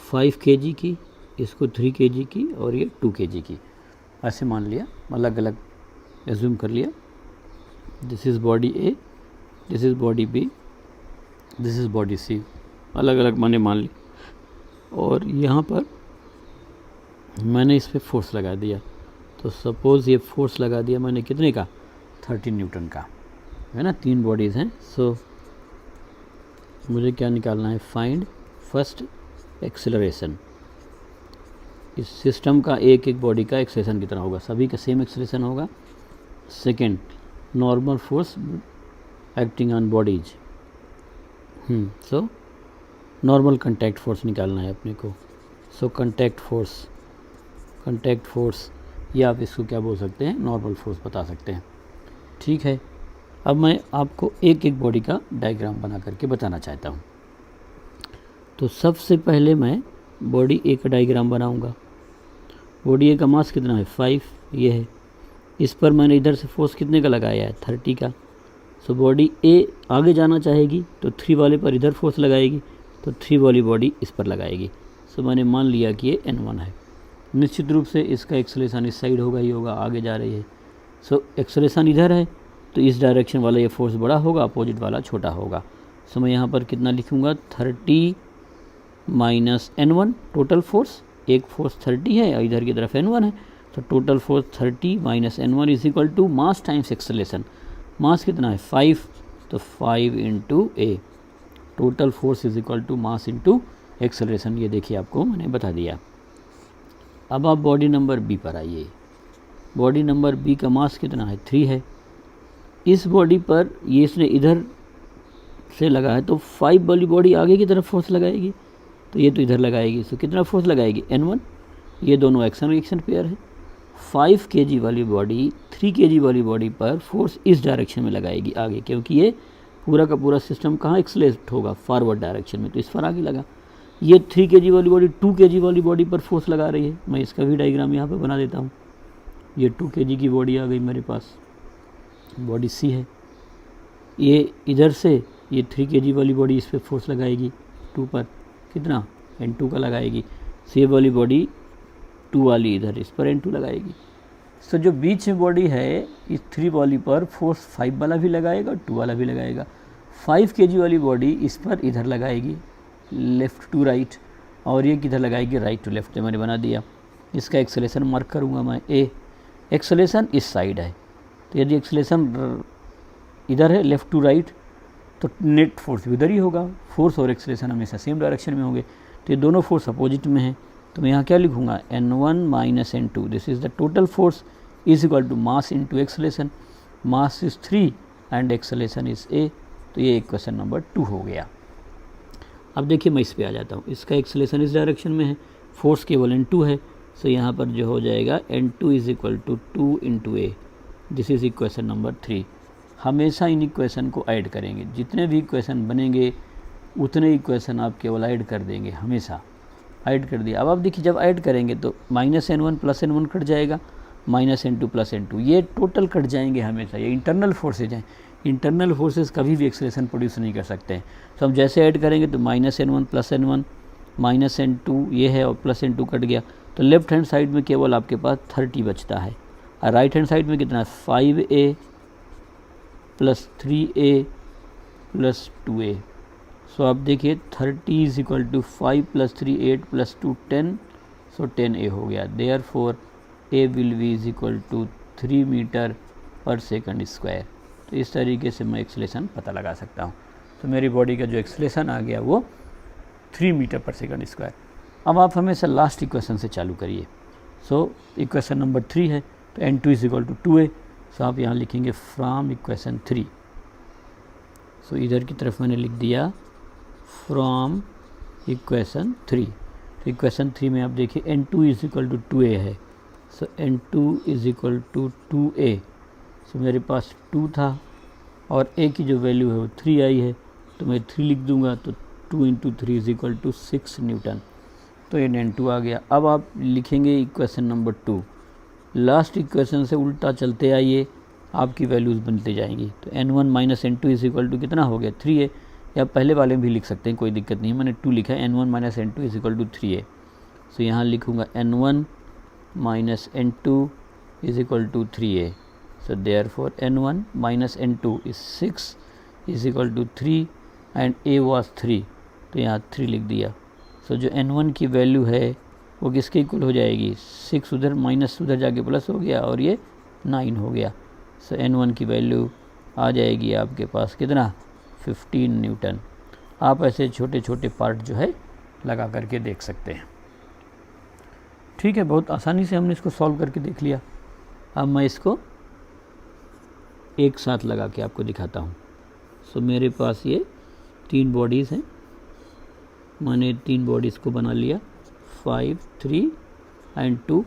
5 kg की, इसको 3 kg की, और ये 2 kg की, ऐसे मान लिया, अलग अलग एज्यूम कर लिया। This is body A, this is body B, this is body C, अलग अलग मैंने मान ली। और यहाँ पर मैंने इस पर फोर्स लगा दिया। तो सपोज़ ये फोर्स लगा दिया मैंने कितने का, 13 न्यूटन का, है ना। 3 बॉडीज़ हैं। सो मुझे क्या निकालना है, फाइंड फर्स्ट एक्सेलरेशन। इस सिस्टम का एक एक बॉडी का एक्सेलरेशन कितना होगा, सभी का सेम एक्सेलरेशन होगा। Second, normal force acting on bodies. So normal contact force निकालना है अपने को। सो कॉन्टैक्ट फोर्स या आप इसको क्या बोल सकते हैं, नॉर्मल फोर्स बता सकते हैं। ठीक है, अब मैं आपको एक एक बॉडी का डायग्राम बना करके बताना चाहता हूँ। तो सबसे पहले मैं बॉडी ए का डायग्राम बनाऊँगा। बॉडी ए का मास कितना है, 5, ये है। इस पर मैंने इधर से फोर्स कितने का लगाया है, 30 का। सो बॉडी ए आगे जाना चाहेगी तो 3 वाले पर इधर फोर्स लगाएगी, तो 3 वाली बॉडी इस पर लगाएगी। सो मैंने मान लिया कि ये N1 है। निश्चित रूप से इसका एक्सेलरेशन इस साइड होगा ही होगा, आगे जा रही है। सो एक्सेलरेशन इधर है तो इस डायरेक्शन वाला ये फोर्स बड़ा होगा, अपोजिट वाला छोटा होगा। सो मैं यहाँ पर कितना लिखूँगा, 30 - N1 टोटल फोर्स। एक फोर्स 30 है और इधर की तरफ N1 है, तो total force 30 - N1 = mass times acceleration. Mass कितना है, 5, तो 5 × A। Total force = mass × acceleration. ये देखिए आपको मैंने बता दिया। अब आप बॉडी नंबर बी पर आइए। बॉडी नंबर बी का मास कितना है, 3 है। इस बॉडी पर ये इसने इधर से लगा है, तो 5 वाली बॉडी आगे की तरफ फोर्स लगाएगी, तो ये तो इधर लगाएगी। तो कितना फोर्स लगाएगी, N1। ये दोनों एक्शन रिएक्शन पेयर है। 5 kg वाली बॉडी 3 kg वाली बॉडी पर फोर्स इस डायरेक्शन में लगाएगी आगे, क्योंकि ये पूरा का पूरा सिस्टम कहाँ एक्सलेट होगा, फॉरवर्ड डायरेक्शन में, तो इस पर आगे लगा। ये 3 kg वाली बॉडी 2 kg वाली बॉडी पर फोर्स लगा रही है। मैं इसका भी डायग्राम यहाँ पे बना देता हूँ। ये 2 kg की बॉडी आ गई मेरे पास, बॉडी सी है। ये इधर से ये 3 kg वाली बॉडी इस पर फोर्स लगाएगी 2 पर, कितना N2 का लगाएगी। सी वाली बॉडी 2 वाली इधर इस पर N2 लगाएगी। तो जो बीच में बॉडी है इस 3 वाली पर फोर्स 5 वाला भी लगाएगा, 2 वाला भी लगाएगा। 5 kg वाली बॉडी इस पर इधर लगाएगी, लेफ़्ट टू राइट, और ये किधर लगाएगी, राइट टू लेफ़्ट। मैंने बना दिया। इसका एक्सेलेरेशन मार्क करूँगा मैं ए। एक्सेलेरेशन इस साइड है, तो यदि एक्सेलेरेशन इधर है लेफ़्ट टू राइट, तो नेट फोर्स भी उधर ही होगा। फोर्स और एक्सेलेरेशन हमेशा सेम डायरेक्शन में होंगे, तो ये दोनों फोर्स अपोजिट में हैं। तो मैं यहाँ क्या लिखूँगा, N1 minus N2, this is the total force is equal to mass into acceleration. Mass is 3 and acceleration is A. तो ये इक्वेशन नंबर 2 हो गया। अब देखिए मैं इस पे आ जाता हूँ। इसका एक्सेलेरेशन इस डायरेक्शन में है, फोर्स केवल N2 है, सो यहाँ पर जो हो जाएगा N2 is equal to 2 into A. This is equation number 3। हमेशा इन इक्वेशन को ऐड करेंगे, जितने भी इक्वेशन बनेंगे उतने इक्वेशन आप केवल ऐड कर देंगे, हमेशा ऐड कर दिया। अब आप देखिए जब ऐड करेंगे तो minus N1 plus N1 cut जाएगा, माइनस N2 प्लस N2, ये टोटल कट जाएंगे हमेशा। ये इंटरनल फोर्सेज हैं, इंटरनल फोर्सेस कभी भी एक्सेलेरेशन प्रोड्यूस नहीं कर सकते हैं। तो हम जैसे ऐड करेंगे तो minus N1 plus N1 minus N2 ये है और प्लस N2 कट गया, तो लेफ्ट हैंड साइड में केवल आपके पास 30 बचता है, और राइट हैंड साइड में कितना है, 5A plus 3A plus 2A। सो आप देखिए 30 is equal to 5 plus 3 8 plus 2 10, so 10A हो गया। Therefore A will be is equal to 3 metre per second square. तो इस तरीके से मैं एक्सेलेरेशन पता लगा सकता हूँ। तो मेरी बॉडी का जो एक्सेलेरेशन आ गया वो 3 मीटर पर सेकंड स्क्वायर। अब आप हमेशा लास्ट इक्वेशन से चालू करिए। सो इक्वेशन नंबर 3 है, तो N2 is equal to 2A। सो आप यहाँ लिखेंगे फ्रॉम इक्वेशन 3। सो इधर की तरफ मैंने लिख दिया फ्रॉम इक्वेशन 3। तो इक्वेशन 3 में आप देखिए N2 is equal to 2A है, so N2 is equal to 2A। So मेरे पास 2 था और A की जो वैल्यू है वो 3 आई है, तो मैं 3 लिख दूंगा, तो 2 into 3 is equal to 6 newton. तो ये N2 आ गया। अब आप लिखेंगे इक्वेशन नंबर 2। लास्ट इक्वेशन से उल्टा चलते आइए, आपकी वैल्यूज़ बनते जाएंगी। तो N1 minus N2 is equal to कितना हो गया, 3A। या पहले वाले भी लिख सकते हैं, कोई दिक्कत नहीं है। मैंने 2 लिखा है, N1 minus N2 is equal to 3A। So यहाँ लिखूँगा N1 minus N2 is equal to 3A। So therefore N1 minus N2 is 6 is equal to 3 and A was 3, तो यहाँ 3 लिख दिया। सो जो N1 की वैल्यू है वो किसके इक्वल हो जाएगी, 6 उधर माइनस उधर जाके प्लस हो गया और ये 9 हो गया। सो N1 की वैल्यू आ जाएगी आपके पास कितना, 15 न्यूटन। आप ऐसे छोटे छोटे पार्ट जो है लगा करके देख सकते हैं। ठीक है, बहुत आसानी से हमने इसको सॉल्व करके देख लिया। अब मैं इसको एक साथ लगा के आपको दिखाता हूँ। सो मेरे पास ये 3 बॉडीज़ हैं, मैंने 3 बॉडीज़ को बना लिया, 5 3 एंड 2,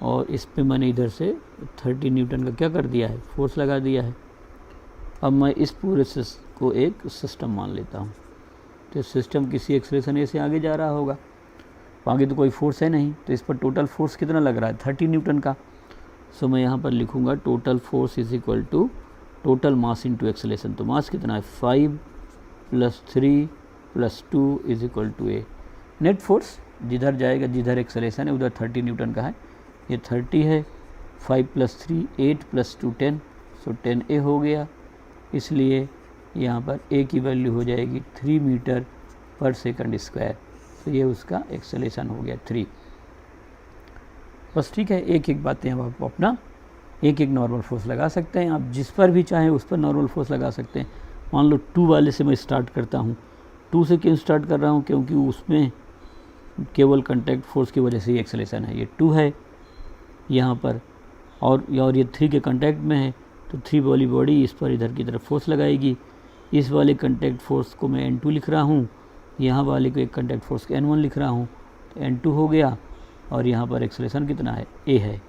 और इस पे मैंने इधर से 30 न्यूटन का क्या कर दिया है, फोर्स लगा दिया है। अब मैं इस पूरे को एक सिस्टम मान लेता हूँ। तो सिस्टम किसी एक्सेलरेशन से आगे जा रहा होगा, आगे तो कोई फोर्स है नहीं, तो इस पर टोटल फोर्स कितना लग रहा है, 30 न्यूटन का। सो मैं यहाँ पर लिखूँगा total force is equal to total mass into acceleration. तो मास कितना है, 5 plus 3 plus 2 is equal to A। Net force जिधर जाएगा, जिधर एक्सेलरेशन है उधर 30 न्यूटन का है, ये 30 है, 5 प्लस 3 8 प्लस 2 10, सो 10A हो गया। इसलिए यहाँ पर A की वैल्यू हो जाएगी 3 मीटर पर सेकंड स्क्वायर। तो ये उसका एक्सेलरेशन हो गया 3। बस ठीक है, एक एक बातें अब आप अपना एक एक नॉर्मल फोर्स लगा सकते हैं। आप जिस पर भी चाहें उस पर नॉर्मल फोर्स लगा सकते हैं। मान लो 2 वाले से मैं स्टार्ट करता हूँ। 2 से क्यों स्टार्ट कर रहा हूँ, क्योंकि उसमें केवल कॉन्टैक्ट फोर्स की वजह से ही एक्सेलरेशन है। ये 2 है यहाँ पर, और ये 3 के कॉन्टैक्ट में है, तो 3 वाली बॉडी इस पर इधर की तरफ फोर्स लगाएगी। इस वाले कॉन्टैक्ट फोर्स को मैं N2 लिख रहा हूँ, यहाँ वाले को एक कॉन्टैक्ट फोर्स को N1 लिख रहा हूँ, तो N2 हो गया। और यहाँ पर एक्सेलरेशन कितना है, a है।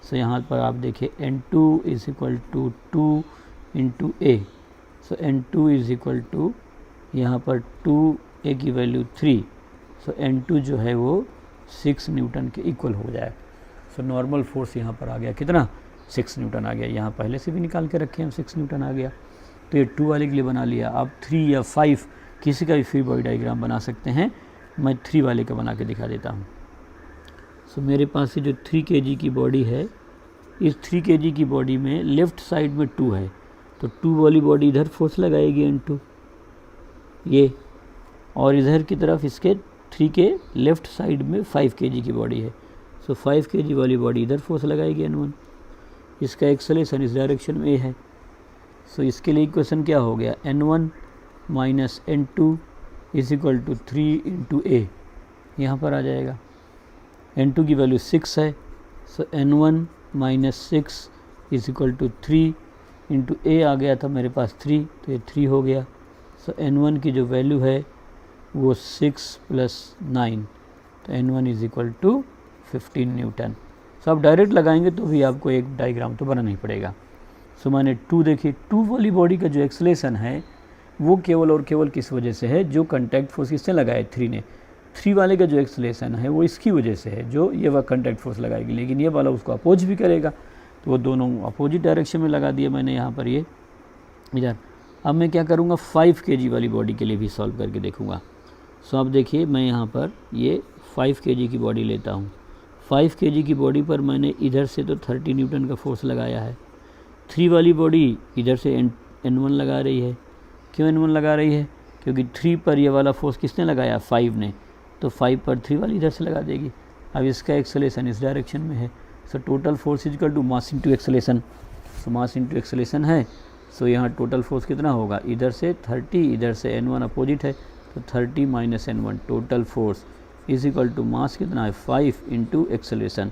सो यहाँ पर आप देखिए n2 is equal to 2 into a। So n2 is equal to यहाँ पर 2a की वैल्यू 3। सो n2 जो है वो 6 न्यूटन के इक्वल हो जाए। सो नॉर्मल फोर्स यहाँ पर आ गया कितना, 6 न्यूटन आ गया। यहाँ पहले से भी निकाल के रखे हम 6 न्यूटन आ गया। तो ये 2 वाले के लिए बना लिया। आप 3 या 5 किसी का भी फ्री बॉडी डायग्राम बना सकते हैं। मैं 3 वाले का बना के दिखा देता हूँ। सो मेरे पास ये जो 3 kg की बॉडी है, इस 3 kg की बॉडी में लेफ़्ट साइड में 2 है, तो 2 वाली बॉडी इधर फोर्स लगाएगी n2 ये, और इधर की तरफ इसके 3 के लेफ़्ट साइड में 5 kg की बॉडी है। सो 5 kg वाली बॉडी इधर फोर्स लगाएगी n1। इसका एक्सेलरेशन इस डायरेक्शन में है। सो इसके लिए इक्वेशन क्या हो गया, n1 minus n2 is equal to 3 into a, यहाँ पर आ जाएगा। n2 की वैल्यू 6 है। So n1 minus 6 is equal to 3 into a आ गया था मेरे पास 3, तो ये 3 हो गया। सो n1 की जो वैल्यू है वो 6 प्लस 9, तो n1 is equal to 15 newton. So आप डायरेक्ट लगाएंगे तो भी आपको एक डायग्राम तो बनाना ही पड़ेगा। सो मैंने 2 देखिए, 2 वाली बॉडी का जो एक्सेलरेशन है वो केवल और केवल किस वजह से है, जो कंटैक्ट फोर्स किसने लगाया, 3 ने। 3 वाले का जो एक्सेलरेशन है वो इसकी वजह से है, जो ये वह कंटैक्ट फोर्स लगाएगी, लेकिन ये वाला उसको अपोज भी करेगा, तो वो दोनों अपोजिट डायरेक्शन में लगा दिया मैंने यहाँ पर ये इधर। अब मैं क्या करूँगा, 5 kg वाली बॉडी के लिए भी सॉल्व करके देखूँगा। सो अब देखिए मैं यहाँ पर ये 5 kg की बॉडी लेता हूँ। 5 kg की बॉडी पर मैंने इधर से तो 30 न्यूटन का फोर्स लगाया है। 3 वाली बॉडी इधर से n1 लगा रही है। क्यों n1 लगा रही है, क्योंकि 3 पर ये वाला फोर्स किसने लगाया, 5 ने, तो 5 पर 3 वाली इधर से लगा देगी। अब इसका एक्सेलरेशन इस डायरेक्शन में है। So total force is equal to mass into acceleration. So mass into acceleration है। सो यहाँ टोटल फोर्स कितना होगा, इधर से 30, इधर से n1 अपोजिट है, तो 30 minus n1 total force is equal to mass कितना है, 5 इंटू एक्सेलरेशन।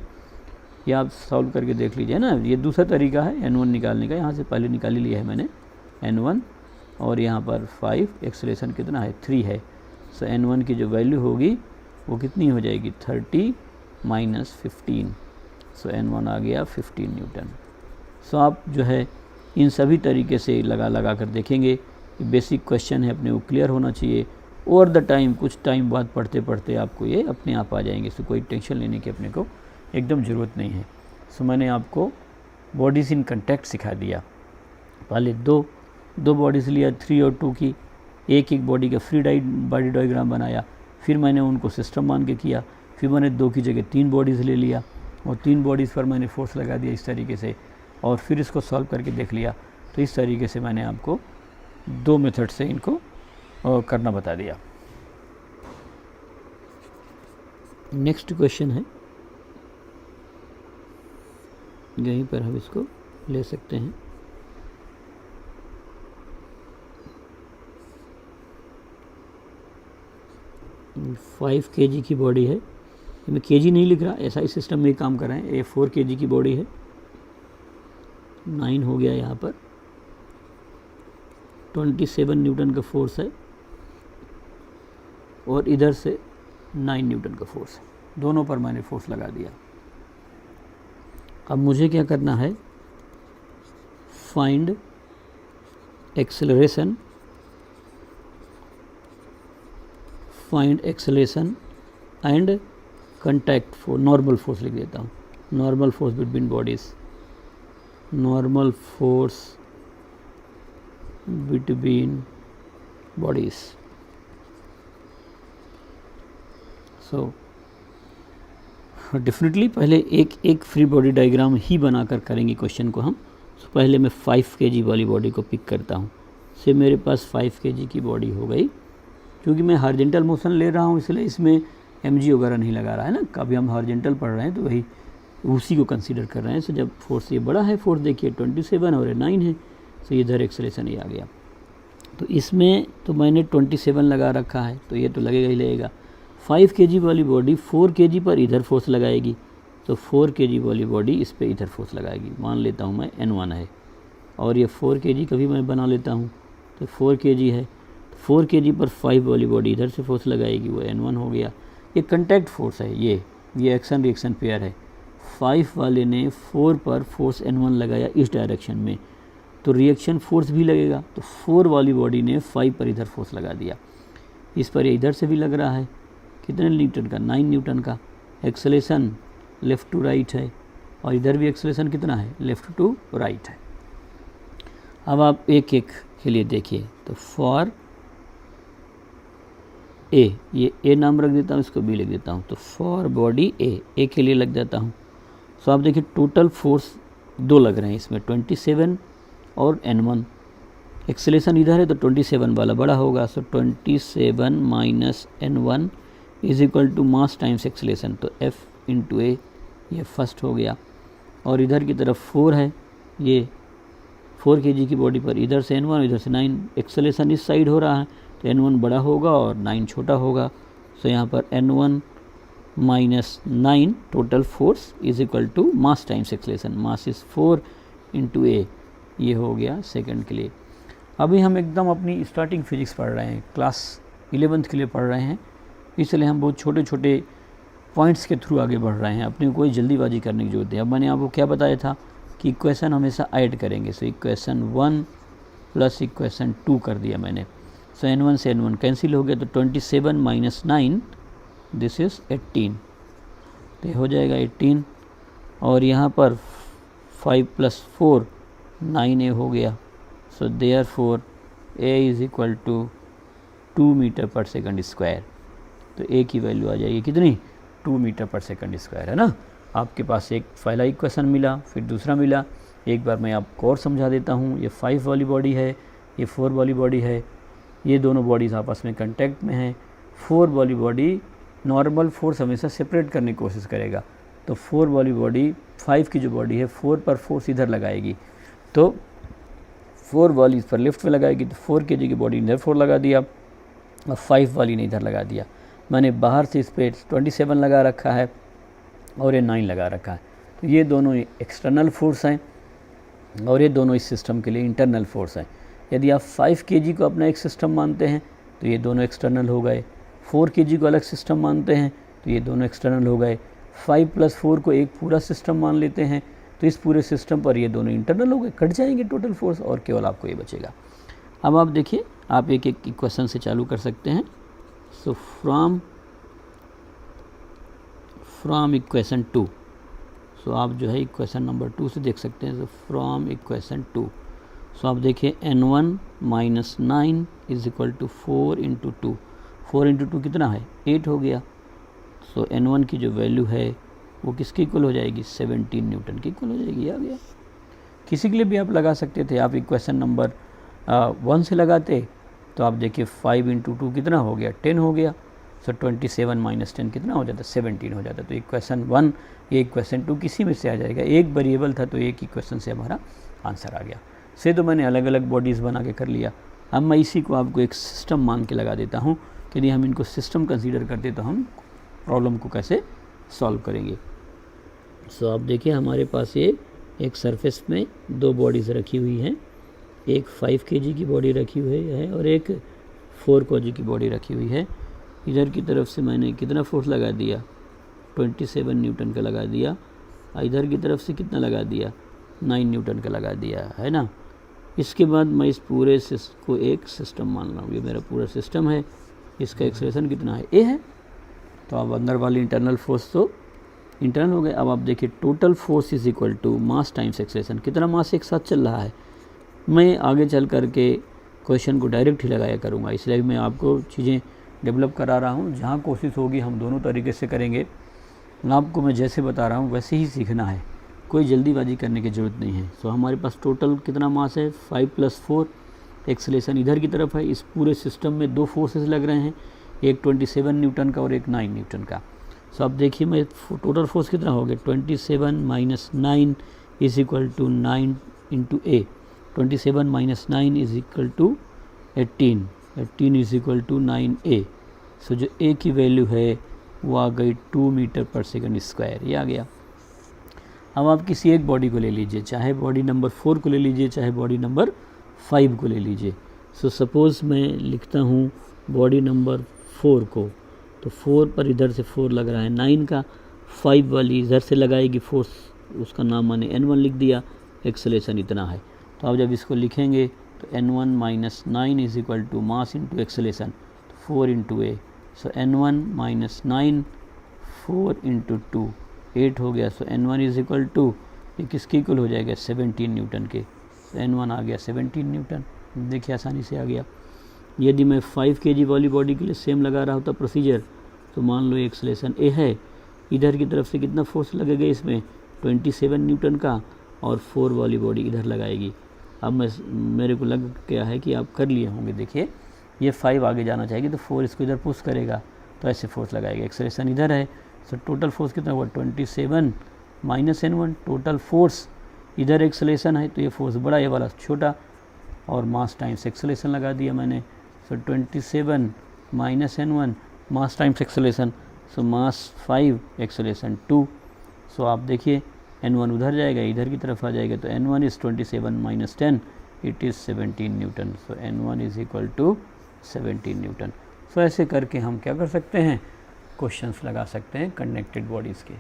ये आप सॉल्व करके देख लीजिए ना। ये दूसरा तरीका है n1 निकालने का, यहाँ से पहले निकाल ही लिया है मैंने n1, और यहाँ पर 5, एक्सेलरेशन कितना है, 3 है। सो n1 की जो वैल्यू होगी वो कितनी हो जाएगी, 30 माइनस 15। सो n1 आ गया 15 न्यूटन। सो आप जो है इन सभी तरीके से लगा कर देखेंगे। बेसिक क्वेश्चन है, अपने को क्लियर होना चाहिए। ओवर द टाइम, कुछ टाइम बाद पढ़ते पढ़ते आपको ये अपने आप आ जाएंगे। सो कोई टेंशन लेने की अपने को एकदम ज़रूरत नहीं है। सो मैंने आपको बॉडीज़ इन कंटैक्ट सिखा दिया। पहले दो बॉडीज़ लिया, 3 और 2 की, एक बॉडी का फ्री बॉडी डायग्राम बनाया, फिर मैंने उनको सिस्टम मान के किया, फिर मैंने 2 की जगह 3 बॉडीज़ ले लिया, और 3 बॉडीज़ पर मैंने फोर्स लगा दिया इस तरीके से, और फिर इसको सॉल्व करके देख लिया। तो इस तरीके से मैंने आपको 2 मेथड से इनको करना बता दिया। नेक्स्ट क्वेश्चन है, यहीं पर हम इसको ले सकते हैं। फाइव kg की बॉडी है, मैं kg नहीं लिख रहा, ऐसा ही सिस्टम में काम कर रहे हैं। ये 4 kg की बॉडी है, 9 हो गया, यहाँ पर 27 न्यूटन का फोर्स है, और इधर से 9 न्यूटन का फोर्स है। दोनों पर मैंने फोर्स लगा दिया। अब मुझे क्या करना है, find acceleration, find acceleration and contact force, normal force लिख देता हूँ, normal force between bodies, normal force between bodies. So definitely पहले एक फ्री बॉडी डायग्राम ही बनाकर करेंगे क्वेश्चन को हम। सो पहले मैं 5 kg वाली बॉडी को पिक करता हूँ। से मेरे पास 5 kg की बॉडी हो गई। क्योंकि मैं हॉरिजॉन्टल मोशन ले रहा हूँ, इसलिए इसमें mg वगैरह नहीं लगा रहा है ना। कभी हम हॉरिजॉन्टल पढ़ रहे हैं तो वही उसी को कंसीडर कर रहे हैं। सो जब फोर्स ये बड़ा है, फोर्स देखिए 27 और 9 है, सो इधर एक्सेलरेशन ये आ गया। तो इसमें तो मैंने 27 लगा रखा है, तो ये तो लगेगा ही लगेगा। 5 kg वाली बॉडी 4 kg पर इधर फोर्स लगाएगी, तो 4 kg वाली बॉडी इस पर इधर फोर्स लगाएगी। मान लेता हूँ मैं n1 है, और ये 4 kg कभी मैं बना लेता हूँ, तो 4 kg है, 4 kg पर 5 वाली बॉडी इधर से फोर्स लगाएगी, वो n1 हो गया। ये कंटैक्ट फोर्स है, ये ये एक्शन रिएक्शन पेयर है। 5 वाले ने 4 पर फोर्स N1 लगाया इस डायरेक्शन में, तो रिएक्शन फोर्स भी लगेगा। तो 4 वाली बॉडी ने 5 पर इधर फोर्स लगा दिया, इस पर ये इधर से भी लग रहा है, कितने न्यूटन का, 9 न्यूटन का। एक्सेलेरेशन लेफ़्ट टू राइट है, और इधर भी एक्सेलेरेशन कितना है, लेफ़्ट टू राइट है। अब आप एक एक के लिए देखिए। तो फॉर ए, ये ए नाम रख देता हूँ, इसको बी लिख देता हूँ। तो फॉर बॉडी ए के लिए लग जाता हूँ। सो आप देखिए टोटल फोर्स 2 लग रहे हैं इसमें, 27 और N1। एक्सेलेरेशन इधर है तो 27 वाला बड़ा होगा। So 27 minus N1 is equal to mass times acceleration, तो F इंटू ए, ये फर्स्ट हो गया। और इधर की तरफ 4 है, ये 4 kg की बॉडी पर इधर से N1 इधर से 9, एक्सेलेरेशन इस साइड हो रहा है तो N1 बड़ा होगा और 9 छोटा होगा। सो यहाँ पर N1 minus 9 total force is equal to mass times acceleration, mass is 4 into A, ये हो गया सेकंड के लिए। अभी हम एकदम अपनी स्टार्टिंग फिजिक्स पढ़ रहे हैं, क्लास 11th के लिए पढ़ रहे हैं, इसलिए हम बहुत छोटे छोटे पॉइंट्स के थ्रू आगे बढ़ रहे हैं, अपने कोई जल्दीबाजी करने की जरूरत नहीं। अब मैंने आपको क्या बताया था कि इक्वेशन हमेशा ऐड करेंगे। सो इक्वेशन 1 प्लस इक्वेशन 2 कर दिया मैंने। सो N1 से N1 कैंसिल हो गया, तो 27 माइनस 9 दिस इज़ 18, तो ये हो जाएगा 18। और यहाँ पर 5 प्लस 4 9a हो गया। So therefore a is equal to 2 metre per second square. तो a की वैल्यू आ जाएगी कितनी, 2 मीटर पर सेकंड स्क्वायर, है ना। आपके पास एक पहला इक्वेशन मिला, फिर दूसरा मिला। एक बार मैं आपको और समझा देता हूँ। ये 5 वाली बॉडी है, ये 4 वाली बॉडी है, ये दोनों बॉडीज़ आपस में कांटेक्ट में हैं। 4 वाली बॉडी नॉर्मल फोर्स हमेशा सेपरेट करने की कोशिश करेगा, तो 4 वाली बॉडी 5 की जो बॉडी है 4 पर फोर्स इधर लगाएगी, तो 4 वाली इस पर लेफ्ट में लगाएगी, तो 4 kg की बॉडी इधर 4 लगा दिया और 5 वाली ने इधर लगा दिया। मैंने बाहर से इस पर 27 लगा रखा है और ये 9 लगा रखा है, तो ये दोनों एक्सटर्नल फोर्स हैं और ये दोनों इस सिस्टम के लिए इंटरनल फोर्स हैं। यदि आप 5 kg को अपना एक सिस्टम मानते हैं तो ये दोनों एक्सटर्नल हो गए, 4 kg को अलग सिस्टम मानते हैं तो ये दोनों एक्सटर्नल हो गए, 5 प्लस 4 को एक पूरा सिस्टम मान लेते हैं तो इस पूरे सिस्टम पर ये दोनों इंटरनल हो गए, कट जाएंगे टोटल फोर्स और केवल आपको ये बचेगा। अब आप देखिए, आप एक एक इक्वेशन से चालू कर सकते हैं। सो फ्रॉम इक्वेशन 2, सो आप जो है इक्वेशन नंबर 2 से देख सकते हैं। सो फ्रॉम इक्वेशन 2, सो आप देखिए N1 minus 9 is equal to 4 into 2, 4 into 2 कितना है, 8 हो गया। सो N1 की जो वैल्यू है वो किसकी इक्वल हो जाएगी, 17 न्यूटन की इक्वल हो जाएगी। आ गया। किसी के लिए भी आप लगा सकते थे, आप इक्वेशन नंबर 1 से लगाते तो आप देखिए 5 इंटू 2 कितना हो गया, 10 हो गया। सो 27 माइनस 10 कितना हो जाता, 17 हो जाता। तो इक्वेशन 1 ये इक्वेशन 2 किसी में से आ जाएगा, एक वेरिएबल था तो एक इक्वेशन से हमारा आंसर आ गया। से तो मैंने अलग अलग बॉडीज़ बना के कर लिया। अब मैं इसी को आपको एक सिस्टम मान के लगा देता हूँ कि यदि हम इनको सिस्टम कंसीडर करते तो हम प्रॉब्लम को कैसे सॉल्व करेंगे। सो आप देखिए, हमारे पास ये एक सरफेस में 2 बॉडीज़ रखी हुई हैं, एक 5 kg की बॉडी रखी हुई है और एक 4 kg की बॉडी रखी हुई है। इधर की तरफ से मैंने कितना फोर्स लगा दिया, 27 न्यूटन का लगा दिया। इधर की तरफ से कितना लगा दिया, 9 न्यूटन का लगा दिया, है ना। इसके बाद मैं इस पूरे को एक सिस्टम मान रहा हूँ, ये मेरा पूरा सिस्टम है, इसका एक्सेलरेशन कितना है, ए है। तो अब अंदर वाली इंटरनल फोर्स तो इंटरनल हो गए। अब आप देखिए total force is equal to mass times acceleration, कितना मास एक साथ चल रहा है। मैं आगे चल करके क्वेश्चन को डायरेक्ट ही लगाया करूँगा, इसलिए मैं आपको चीज़ें डेवलप करा रहा हूँ। जहाँ कोशिश होगी हम दोनों तरीके से करेंगे। आपको मैं जैसे बता रहा हूँ वैसे ही सीखना है, कोई जल्दीबाजी करने की ज़रूरत नहीं है। सो हमारे पास टोटल कितना मास है, 5 प्लस 4, एक्सेलरेशन इधर की तरफ है। इस पूरे सिस्टम में 2 फोर्सेस लग रहे हैं, एक 27 न्यूटन का और एक 9 न्यूटन का। सो अब देखिए, मैं टोटल फोर्स कितना हो गया, 27 minus 9 is equal to 9 into A. 27 minus 9 is equal to 18, 18 is equal to 9a। So जो a की वैल्यू है वो आ गई 2 मीटर पर सेकंड स्क्वायर, ये आ गया। अब आप किसी एक बॉडी को ले लीजिए, चाहे बॉडी नंबर 4 को ले लीजिए, चाहे बॉडी नंबर 5 को ले लीजिए। सो सपोज़ मैं लिखता हूँ बॉडी नंबर 4 को, तो 4 पर इधर से 4 लग रहा है 9 का, 5 वाली इधर से लगाएगी फोर्स, उसका नाम मैंने N1 लिख दिया, एक्सेलेरेशन इतना है। तो अब जब इसको लिखेंगे तो N1 minus 9 is equal to mass into acceleration 4 into A. So N1 minus 9 4 into 2 8 हो गया। सो N1 इज इक्वल टू, ये किसके इक्वल हो जाएगा 17 न्यूटन के। तो N1 आ गया 17 न्यूटन, देखिए आसानी से आ गया। यदि मैं 5 kg वाली बॉडी के लिए सेम लगा रहा होता प्रोसीजर, तो मान लो एक्सेलेरेशन ए है, इधर की तरफ से कितना फोर्स लगेगा इसमें 27 न्यूटन का, और 4 वाली बॉडी इधर लगाएगी। अब मेरे को लग गया है कि आप कर लिए होंगे। देखिए ये 5 आगे जाना चाहिए तो 4 इसको इधर पुश करेगा, तो ऐसे फोर्स लगाएगा। एक्सेलेरेशन इधर है, सो टोटल फोर्स कितना हुआ 27 माइनस N1, टोटल फोर्स इधर एक्सेलेरेशन है तो ये फोर्स बड़ा, ये वाला छोटा, और मास टाइम्स एक्सेलेरेशन लगा दिया मैंने। So 27 minus N1 mass times acceleration, so mass 5 acceleration 2। So आप देखिए N1 उधर जाएगा, इधर की तरफ आ जाएगा, तो N1 is 27 minus 10 it is 17 newton. So N1 is equal to 17 newton. So ऐसे करके हम क्या कर सकते हैं, क्वेश्चंस लगा सकते हैं कनेक्टेड बॉडीज़ के।